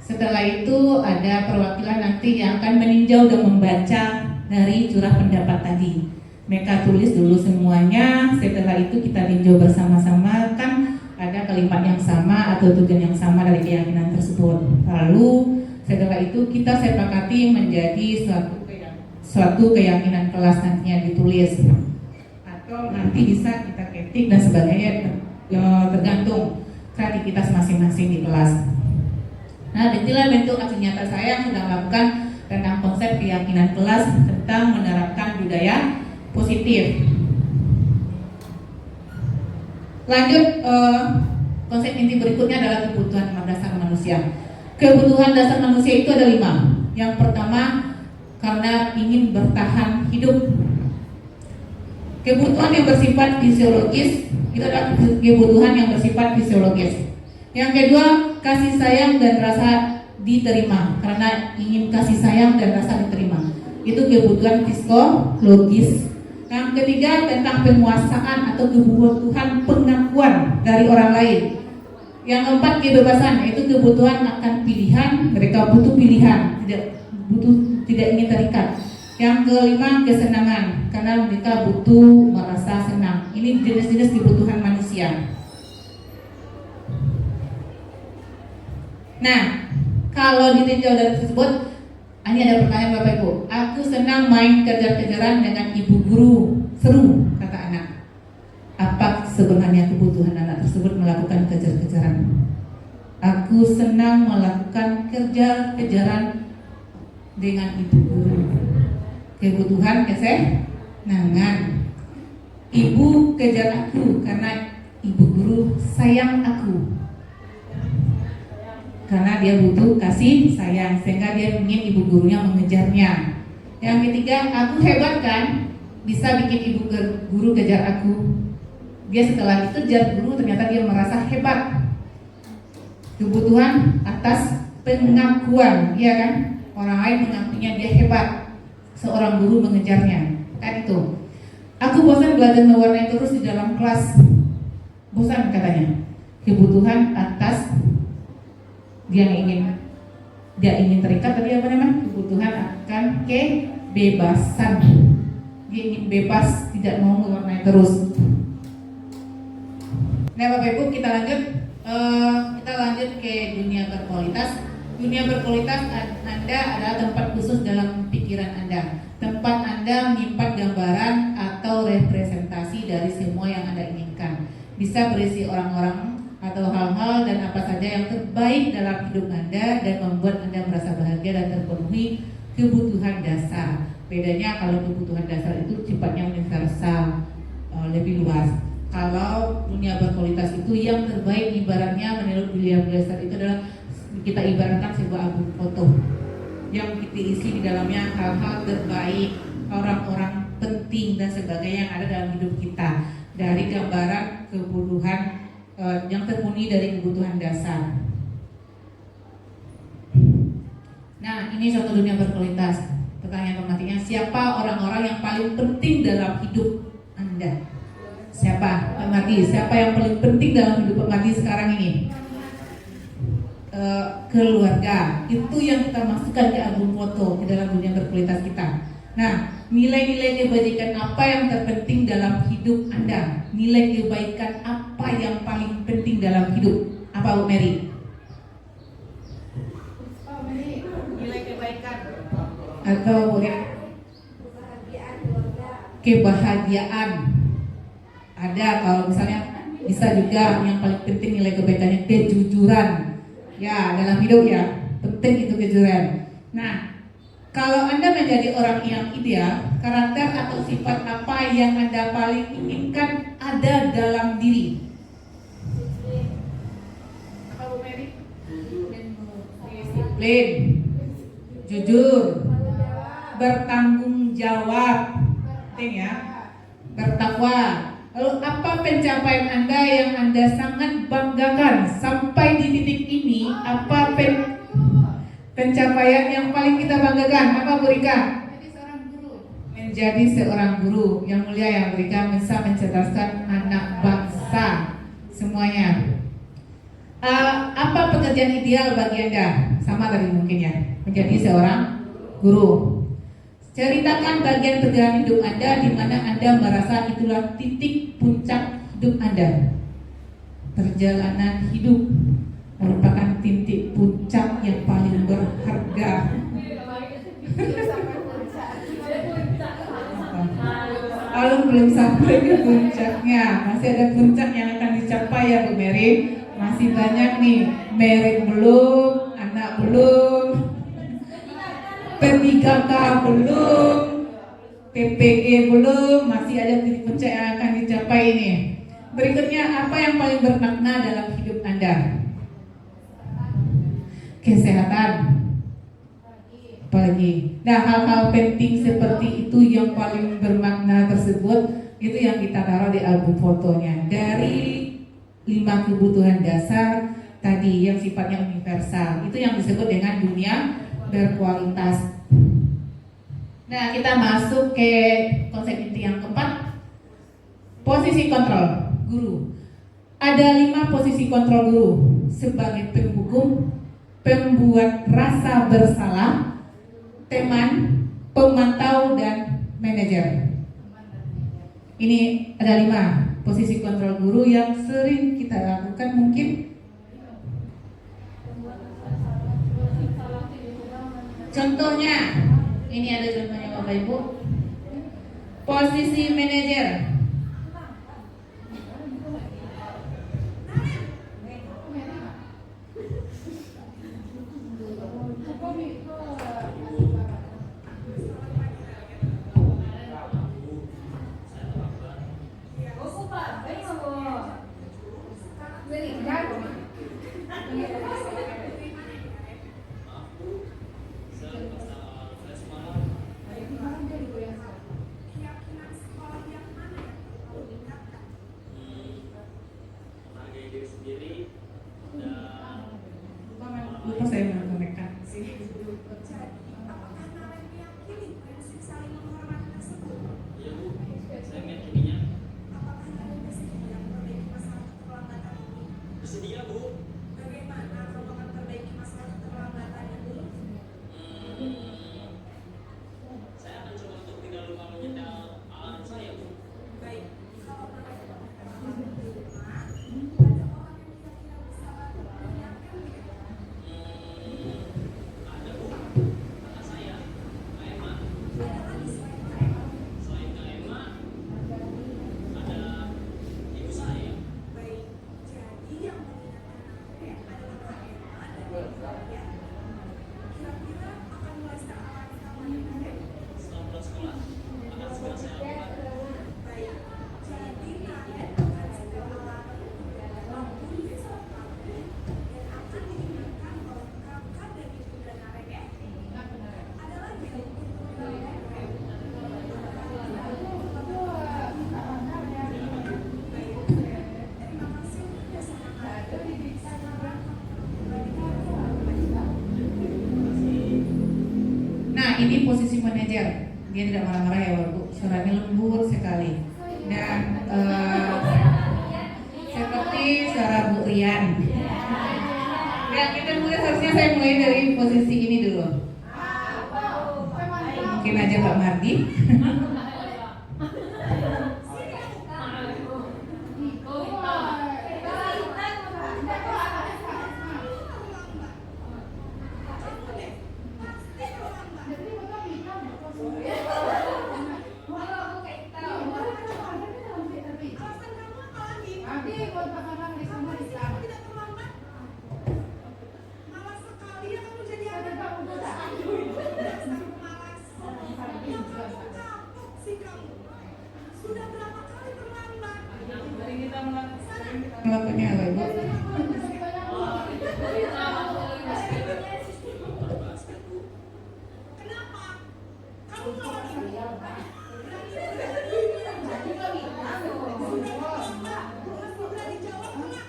Setelah itu ada perwakilan nanti yang akan meninjau dan membaca dari curah pendapat tadi. Mereka tulis dulu semuanya. Setelah itu kita tinjau bersama-sama, kan ada kalimat yang sama atau tujuan yang sama dari keyakinan tersebut. Lalu setelah itu kita sepakati menjadi suatu keyakinan kelas nantinya ditulis, atau nanti bisa kita ketik dan sebagainya, tergantung. kreativitas masing-masing di kelas. Nah, itulah bentuk aksi nyata saya yang sudah melakukan tentang konsep keyakinan kelas tentang menerapkan budaya positif. Lanjut, konsep inti berikutnya adalah kebutuhan dasar manusia. Kebutuhan dasar manusia itu ada 5. Yang pertama, karena ingin bertahan hidup. Kebutuhan yang bersifat fisiologis itu adalah kebutuhan yang bersifat fisiologis. Yang kedua, kasih sayang dan rasa diterima, karena ingin kasih sayang dan rasa diterima. Itu kebutuhan psikologis. Yang ketiga, tentang penguasaan atau kebutuhan pengakuan dari orang lain. Yang keempat, kebebasan, yaitu kebutuhan akan pilihan. Mereka butuh pilihan, tidak ingin terikat. Yang kelima, kesenangan, karena mereka butuh merasa senang. Ini jenis-jenis kebutuhan manusia. Nah, kalau ditinjau dari tersebut, ini ada pertanyaan Bapak Ibu. Aku senang main kejar-kejaran dengan ibu guru. Seru, kata anak. Apa sebenarnya kebutuhan anak tersebut melakukan kejar-kejaran? Aku senang melakukan kejar-kejaran dengan ibu guru. Kebutuhan kesenangan. Ibu kejar aku karena ibu guru sayang aku. Karena dia butuh kasih sayang, sehingga dia ingin ibu gurunya mengejarnya. Yang ketiga, aku hebat kan, bisa bikin ibu guru kejar aku. Dia setelah dikejar guru ternyata dia merasa hebat. Kebutuhan atas pengakuan, ya kan? Orang lain mengakuinya dia hebat. Seorang guru mengejarnya, kan itu. Aku bosan belajar mewarnai terus di dalam kelas. Bosan katanya. Kebutuhan atas dia ingin terikat, tadi apa namanya? Kebutuhan akan kebebasan. Dia ingin bebas, tidak mau mewarnai terus. Nah, Bapak Ibu, kita lanjut ke dunia berkualitas. Dunia berkualitas Anda adalah tempat khusus dalam pikiran Anda. Tempat Anda menyimpan gambaran atau representasi dari semua yang Anda inginkan. Bisa berisi orang-orang atau hal-hal dan apa saja yang terbaik dalam hidup Anda dan membuat Anda merasa bahagia dan terpenuhi kebutuhan dasar. Bedanya kalau kebutuhan dasar itu sifatnya universal, lebih luas. Kalau dunia berkualitas itu yang terbaik, ibaratnya menurut William Glasser itu adalah kita ibaratkan sebuah album foto yang kita isi di dalamnya hal-hal terbaik, orang-orang penting dan sebagainya yang ada dalam hidup kita, dari gambaran kebutuhan yang terpenuhi dari kebutuhan dasar. Nah, ini suatu dunia berkualitas. Pertanyaan pematinya, siapa orang-orang yang paling penting dalam hidup Anda? Siapa? Pemati. Siapa yang paling penting dalam hidup pemati sekarang ini? Keluarga. Itu yang kita masukkan ke album foto, ke dalam dunia berkualitas kita. Nah, nilai-nilai kebajikan apa yang terpenting dalam hidup Anda? Nilai kebaikan apa yang paling penting dalam hidup? Apa Bu Mary? Nilai kebaikan atau kebahagiaan. Ada, kalau misalnya bisa juga yang paling penting nilai kebaikannya kejujuran. Ya, dalam hidup ya, penting itu kejujuran. Nah, kalau Anda menjadi orang yang ideal, karakter atau sifat apa yang Anda paling inginkan ada dalam diri? Apa Bu Mary? Disiplin, jujur, bertanggung jawab, penting ya, bertakwa. Lalu apa pencapaian Anda yang Anda sangat banggakan sampai di titik ini? Apa pencapaian yang paling kita banggakan? Apa Bu Rika? Menjadi seorang guru yang mulia, yang berikan bisa mencerdaskan anak bangsa semuanya. Apa pekerjaan ideal bagi Anda? Sama tadi mungkin ya, menjadi seorang guru. Ceritakan bagian perjalanan hidup Anda di mana Anda merasa itulah titik puncak hidup Anda. Perjalanan hidup merupakan titik puncak yang paling berharga. Kalau belum sampai ke puncaknya, masih ada puncak yang akan dicapai ya Bu Mary. Masih banyak nih, married belum, anak belum, P3K belum, PPG belum, masih ada titik pencak yang akan dicapai ini. Berikutnya, apa yang paling bermakna dalam hidup Anda? Kesehatan. Apalagi. Nah, hal-hal penting seperti itu yang paling bermakna tersebut itu yang kita taruh di album fotonya. Dari 5 kebutuhan dasar tadi yang sifatnya universal, itu yang disebut dengan dunia berkualitas. Nah, kita masuk ke konsep inti yang keempat, posisi kontrol guru. Ada 5 posisi kontrol guru sebagai penghukum, pembuat rasa bersalah, teman, pemantau, dan manajer. Ini ada 5 posisi kontrol guru yang sering kita lakukan mungkin. Contohnya, ini ada contohnya Bapak Ibu. Posisi manajer. Lupa saya menonton sih. Bersedia, Bu. Bagaimana kalau memperbaiki masalah keterlambatan itu? Saya akan coba untuk tidak lupa menyetel alarm saya, Bu. Baik. Kalau mereka di rumah, ada orang yang kira-kira bisa bantu menyiapkan gitu. Ada, Bu. Kakak saya, Kak Emma. Ada lagi selain Kak Emma? Selain Kak Emma, ada ibu saya. Baik. Jadi yang mengingatkan adalah Kak Emma dan ibu ya. Kira-kira akan mulai start awal kapan ya, Kak? Setelah pulang sekolah akan segera saya lakukan. Baik. Jadi kalian akan segera alami waktu besok pagi dan akan diingatkan oleh kakak dan ibu dan Narek ya. Ada lagi Bu? Terima kasih sudah sangat Nah, ini posisi manajer. Dia tidak marah-marah ya Bapak, suaranya lembut sekali. Dan seperti suara Bu Rian. Ya, kita mulai, harusnya saya mulai dari posisi ini dulu. Mungkin aja Pak Mardi. malas sekali ya kamu jadi anak. Dasar pemalas. Kapok sih kamu. Sudah berapa kali terlambat? Mari kita melakukannya Bapak Ibu. Kenapa? Kamu ngelawan ibu? Berani jawab enggak?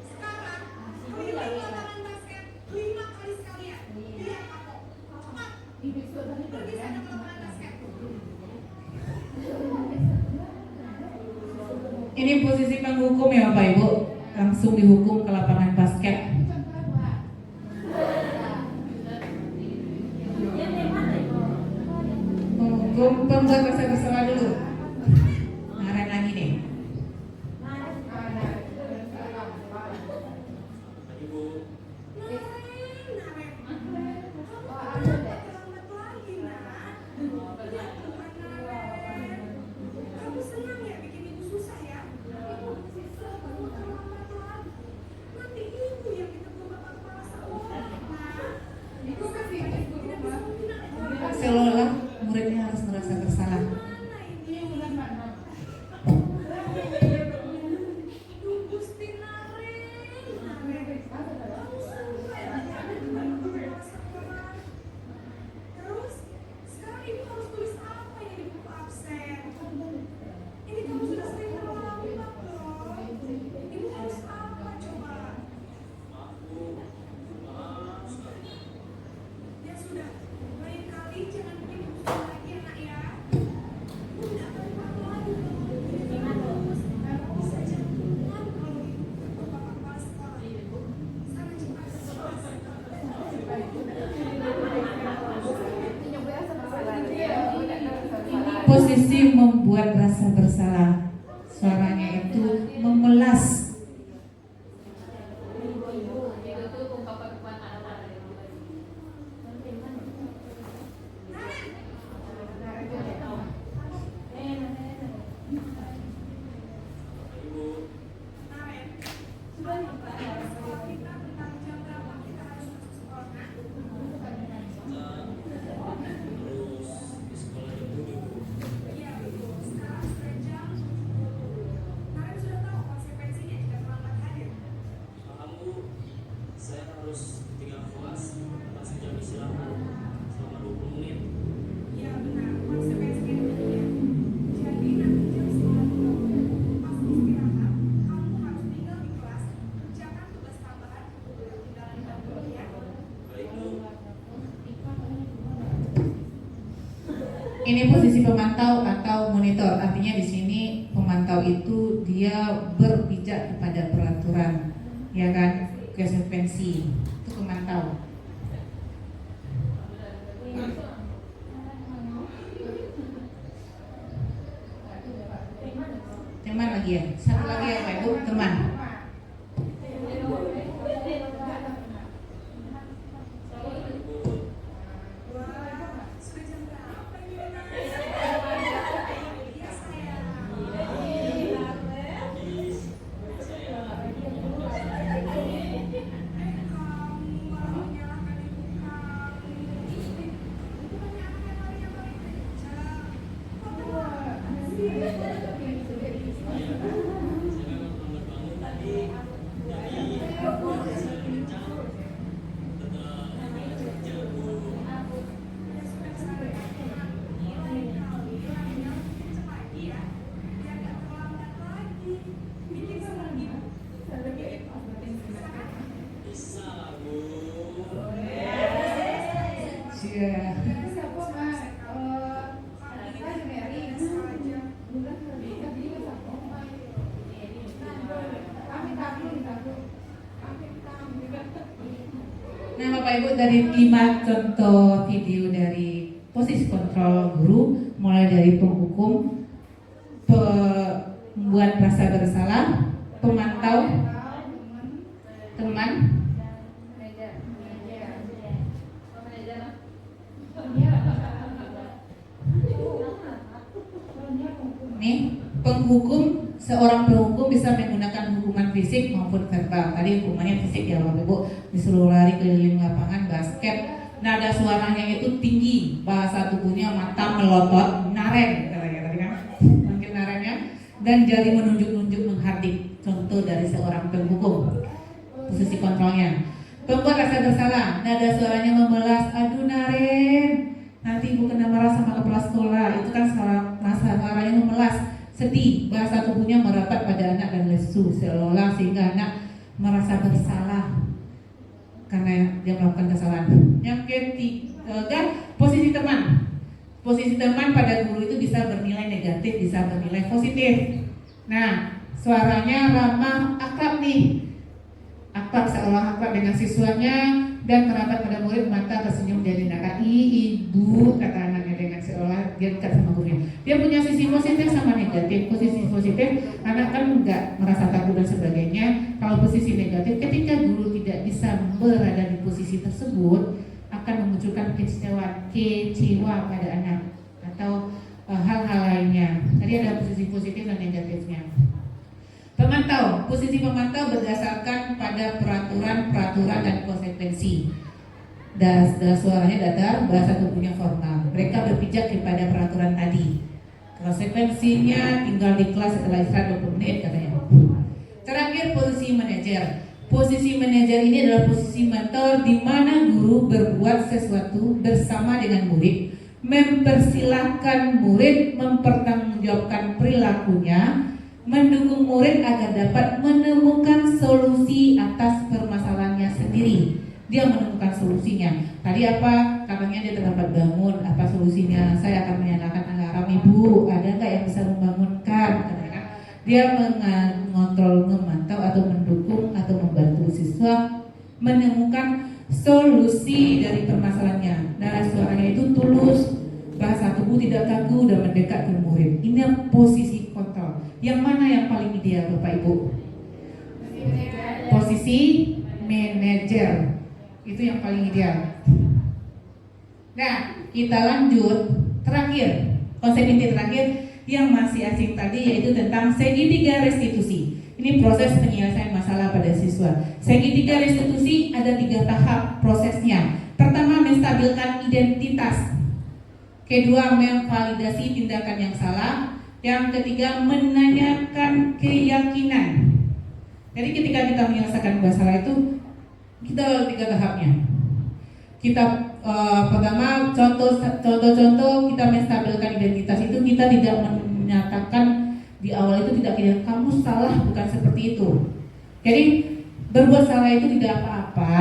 Sekarang, berikan lapangan basket 5 kali sekalian. Lihat aku. Cepat. Pergi sana ke lapangan basket. Ini posisi penghukum ya Bapak Ibu. Langsung dihukum ke lapangan basket. Menghukum pembuat rasa bersalah dulu. Marah lagi nih. Ibu. Narek. Kamu terlambat lagi, Nak. Ya Tuhan, Narek. Kamu senang ya bikin ibu susah ya? Kamu terlambat muridnya harus merasa bersalah. Terus sekarang ibu harus tulis apa ini di buku absen? Ini kamu sudah sering mengalami loh. Ibu harus apa coba? Ya sudah, lain kali jangan bikin ibu lagi ya nak ya. Ibu tidak akan malu lagi bisa jangan malu kalau ibu bapak kepala sekolah. Sana cepat. Posisi membuat rasa bersalah, suaranya itu memelas. Saya harus tinggal kelas, kasih jam istirahat selama 20 menit. Ya benar, konsekuensinya demikian. Jadi nanti jam 9 pas istirahat, kamu harus tinggal di kelas, kerjakan tugas tambahan, tinggal di dapur ya. Baik, Bu. Ini posisi pemantau atau monitor. Artinya di sini pemantau itu dia berpijak kepada peraturan, ya kan? Konsekuensi itu pemantau. Teman lagi ya, satu lagi apa itu teman. Wah, sudah jam berapa ini? Iya sayang. Kamu malah menyalahkan ibu kamu. Bukannya anak yang paling kencang. Saya memang lambat bangun tadi dari saya kencang tetap kerja, Bu. Ya sudah sayang. Lain kali lainnya kencang lagi ya. Biar gak terlambat lagi. Bikin sama ibu. Bisa, Bu. Iya. Nah, Bapak Ibu, dari 5 contoh video dari posisi kontrol guru, mulai dari penghukum, pembuat rasa bersalah, pemantau, teman, nih penghukum, seorang penghukum bisa menggunakan hukuman fisik maupun verbal. Tadi hukumannya fisik ya Bapak Ibu, disuruh lari keliling lapangan basket, nada suaranya itu tinggi, bahasa tubuhnya mata melotot, naren katanya tadi kan, mungkin narennya, dan jari menunjuk-nunjuk menghardik. Contoh dari seorang penghukum. Posisi kontrolnya, pembuat rasa bersalah, nada suaranya memelas, aduh naren, nanti ibu kena marah sama kepala sekolah. Itu kan suaranya memelas, sedih, bahasa tubuhnya merapat pada anak dan lesu seolah sehingga anak merasa bersalah karena dia melakukan kesalahan. Yang ketiga, posisi teman. Posisi teman pada guru itu bisa bernilai negatif, bisa bernilai positif. Nah, suaranya ramah, akrab nih, akrab seolah akrab dengan siswanya dan merapat pada murid, mata tersenyum dari anak. Ibu, kata anaknya dengan seolah dia dekat sama gurunya. Dia punya sisi positif sama negatif. Posisi positif, anak kan enggak merasa takut dan sebagainya. Kalau posisi negatif, ketika guru tidak bisa berada di posisi tersebut, akan memunculkan kecewa pada anak atau hal-hal lainnya. Tadi ada posisi positif dan negatifnya. Pemantau, posisi pemantau berdasarkan pada peraturan dan konsekuensi. suaranya datar, bahasa tubuhnya formal. Mereka berpijak kepada peraturan tadi. Konsekuensinya tinggal di kelas setelah istirahat 20 menit katanya. Terakhir, posisi manajer. Posisi manajer ini adalah posisi mentor di mana guru berbuat sesuatu bersama dengan murid, mempersilahkan murid mempertanggungjawabkan perilakunya, mendukung murid agar dapat menemukan solusi atas permasalahannya sendiri. Dia menemukan solusinya. Tadi apa? Katanya dia terlambat bangun. Apa solusinya? Saya akan menyalakan alarm ibu. Ada nggak yang bisa membangunkan? Katanya. Dia mengontrol, memantau atau mendukung atau membantu siswa menemukan solusi dari permasalahannya. Nah, suaranya itu tulus, bahasa tubuh tidak kaku dan mendekat ke murid. Ini posisi kontrol. Yang mana yang paling ideal, Bapak Ibu? Posisi manajer. Itu yang paling ideal. Nah, kita lanjut. Terakhir, konsep inti terakhir yang masih asing tadi yaitu tentang segitiga restitusi. Ini proses penyelesaian masalah pada siswa. Segitiga restitusi ada 3 tahap prosesnya. Pertama, menstabilkan identitas. Kedua, memvalidasi tindakan yang salah. Yang ketiga, menanyakan keyakinan. Jadi ketika kita menyelesaikan masalah itu, kita ada 3 tahapnya. Kita pertama contoh kita menstabilkan identitas itu, kita tidak menyatakan di awal itu tidak kamu salah, bukan seperti itu. Jadi berbuat salah itu tidak apa-apa,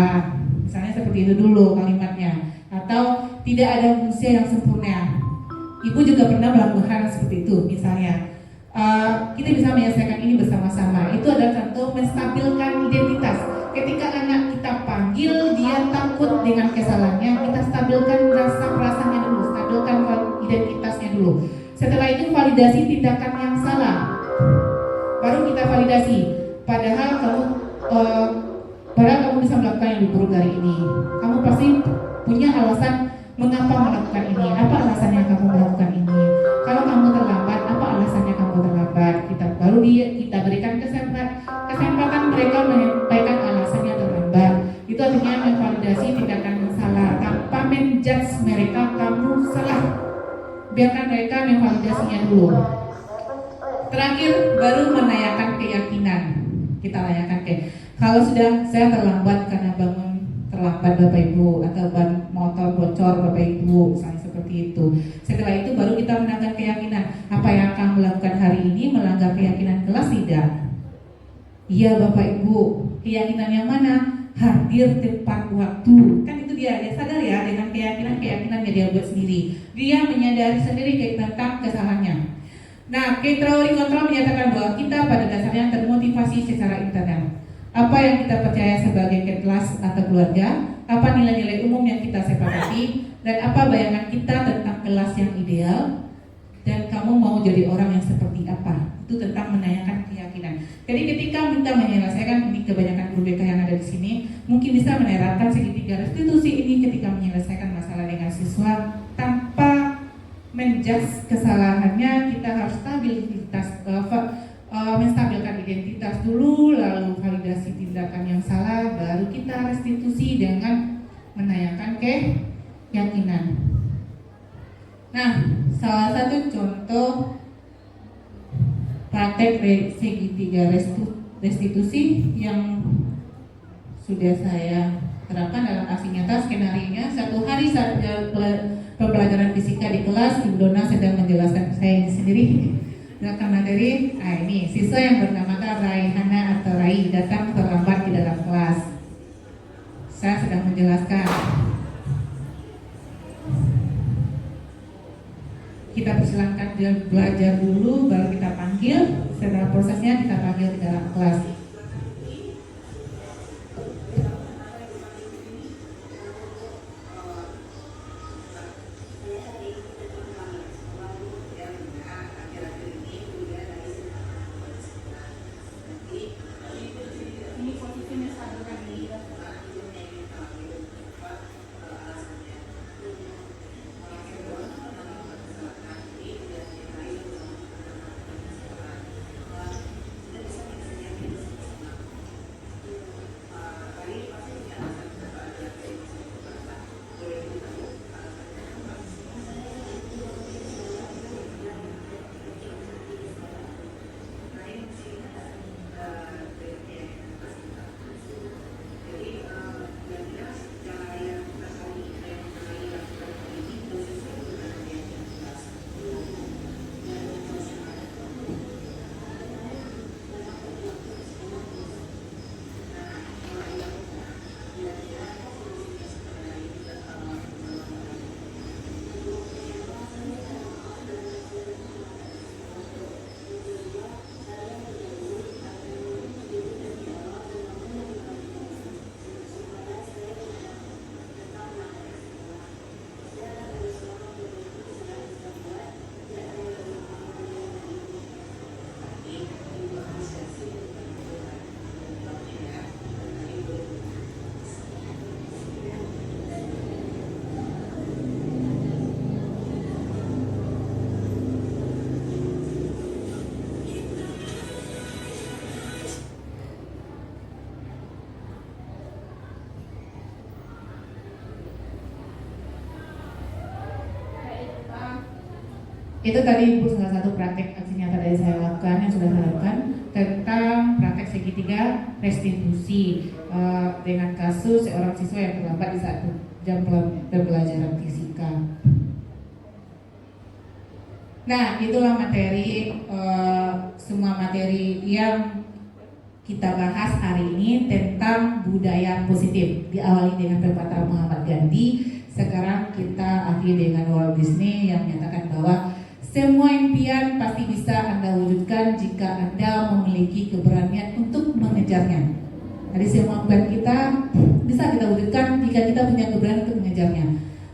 misalnya seperti itu dulu kalimatnya. Atau tidak ada manusia yang sempurna. Ibu juga pernah melakukan hal seperti itu, misalnya kita bisa menyelesaikan ini bersama-sama. Itu adalah contoh menstabilkan identitas. Ketika anak kita panggil, dia takut dengan kesalahannya, kita stabilkan rasa-rasanya dulu, stabilkan identitasnya dulu. Setelah itu validasi tindakan yang salah, baru kita validasi. Padahal kamu bisa melakukan yang lebih buruk dari ini. Kamu pasti punya alasan mengapa melakukan ini. Apa alasannya kamu melakukan ini? Kalau kamu terlambat, apa alasannya kamu terlambat? Kita berikan kesempatan mereka menyampaikan alasannya terlambat. Itu artinya memvalidasi tindakan yang salah tanpa menjudge mereka kamu salah. Biarkan mereka memvalidasinya dulu. Terakhir, baru menanyakan keyakinan. Kita tanyakan kalau sudah saya terlambat karena bangun terlambat Bapak Ibu, atau ban motor bocor Bapak Ibu, misalnya seperti itu. Setelah itu baru kita menanyakan keyakinan. Apa yang kamu lakukan hari ini melanggar keyakinan kelas tidak? Iya Bapak Ibu. Keyakinan yang mana? Hadir tepat waktu. Kan itu dia sadar ya dengan keyakinannya dia buat sendiri. Dia menyadari sendiri tentang kesalahannya. Nah, teori kontrol menyatakan bahwa kita pada dasarnya termotivasi secara internal. Apa yang kita percaya sebagai kelas atau keluarga, apa nilai-nilai umum yang kita sepakati, dan apa bayangan kita tentang kelas yang ideal, dan kamu mau jadi orang yang seperti apa. Itu tentang menanyakan keyakinan. Jadi ketika kita menyelesaikan ini, kebanyakan guru BK yang ada di sini mungkin bisa menerapkan segitiga restitusi ini ketika menyelesaikan masalah dengan siswa tanpa menjudge kesalahannya. Kita harus menstabilkan identitas dulu, lalu validasi tindakan yang salah, baru kita restitusi dengan menanyakan keyakinan. Nah, salah satu contoh praktek segitiga restitusi yang sudah saya terapkan dalam aksi nyata skenario-nya. Satu hari saat pembelajaran fisika di kelas, Ibu Dona sedang menjelaskan saya sendiri tentang materi. Ini siswa yang bernama Raihana atau Rai datang terlambat di dalam kelas. Saya sedang menjelaskan. Kita persilahkan dia belajar dulu, baru kita panggil. Setelah prosesnya kita panggil di dalam kelas. Itu tadi Ibu salah satu praktek aksi nyata dari saya lakukan yang sudah saya lakukan tentang praktek segitiga restitusi dengan kasus seorang siswa yang terlambat di saat jam pembelajaran fisika. Nah, itulah materi semua materi yang kita bahas hari ini tentang budaya positif. Diawali dengan perkataan Muhammad Gandhi, sekarang kita akhiri dengan Walt Disney yang menyatakan bahwa semua impian pasti bisa Anda wujudkan jika Anda memiliki keberanian untuk mengejarnya. Jadi semua impian kita bisa kita wujudkan jika kita punya keberanian untuk mengejarnya.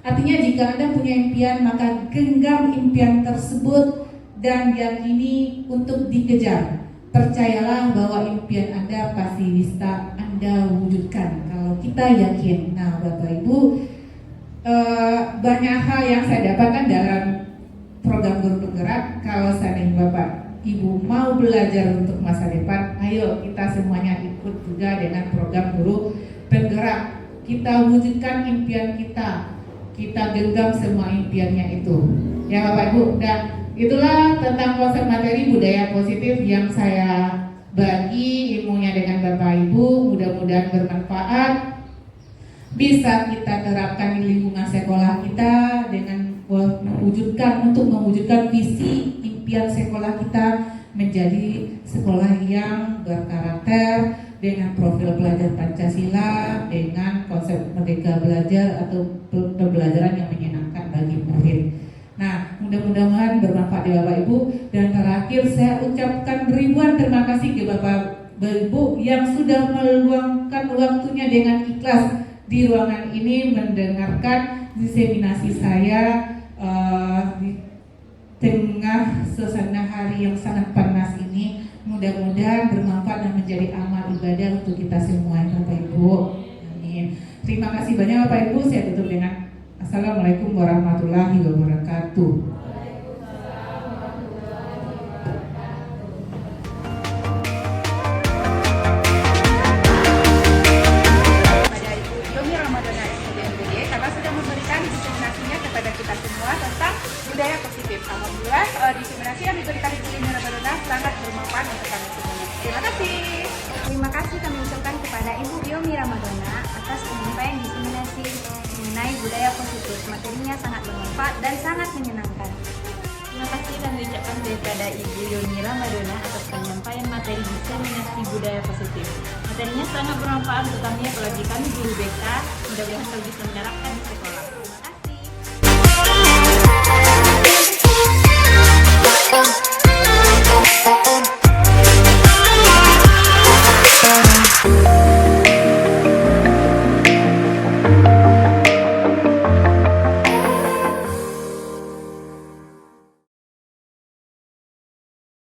Artinya jika Anda punya impian, maka genggam impian tersebut dan yakini untuk dikejar. Percayalah bahwa impian Anda pasti bisa Anda wujudkan kalau kita yakin. Nah, Bapak Ibu, banyak hal yang saya dapatkan dalam program guru penggerak. Kalau seandainya Bapak Ibu mau belajar untuk masa depan, ayo kita semuanya ikut juga dengan program guru penggerak. Kita wujudkan impian kita, kita genggam semua impiannya itu, ya Bapak Ibu. Dan itulah tentang konsep materi budaya positif yang saya bagi ilmunya dengan Bapak Ibu. Mudah-mudahan bermanfaat, bisa kita terapkan di lingkungan sekolah kita dengan mewujudkan visi impian sekolah kita menjadi sekolah yang berkarakter dengan profil pelajar Pancasila, dengan konsep merdeka belajar atau pembelajaran yang menyenangkan bagi murid. Nah, mudah-mudahan bermanfaat ya Bapak Ibu. Dan terakhir saya ucapkan ribuan terima kasih ke Bapak Ibu yang sudah meluangkan waktunya dengan ikhlas di ruangan ini mendengarkan diseminasi saya di tengah suasana hari yang sangat panas ini. Mudah-mudahan bermanfaat dan menjadi amal ibadah untuk kita semua, Bapak Ibu. Amin. Terima kasih banyak Bapak Ibu. Saya tutup dengan Assalamualaikum warahmatullahi wabarakatuh. Karena sudah memberikan diseminasinya kepada kita semua tentang budaya positif. Alhamdulillah diseminasi yang diberikan Ibu Yomi Ramadhana sangat bermanfaat untuk kami semua. Terima kasih. Terima kasih kami ucapkan kepada Ibu Yomi Ramadhana atas penyampaian diseminasi mengenai budaya positif. Materinya sangat bermanfaat dan sangat menyenangkan. Terima kasih kami ucapkan kepada Ibu Yomi Ramadhana atas penyampaian materi diseminasi budaya positif. Materinya sangat bermanfaat untuk kami, apalagi kami guru BK. Mudah-mudahan bisa menerapkan di sekolah.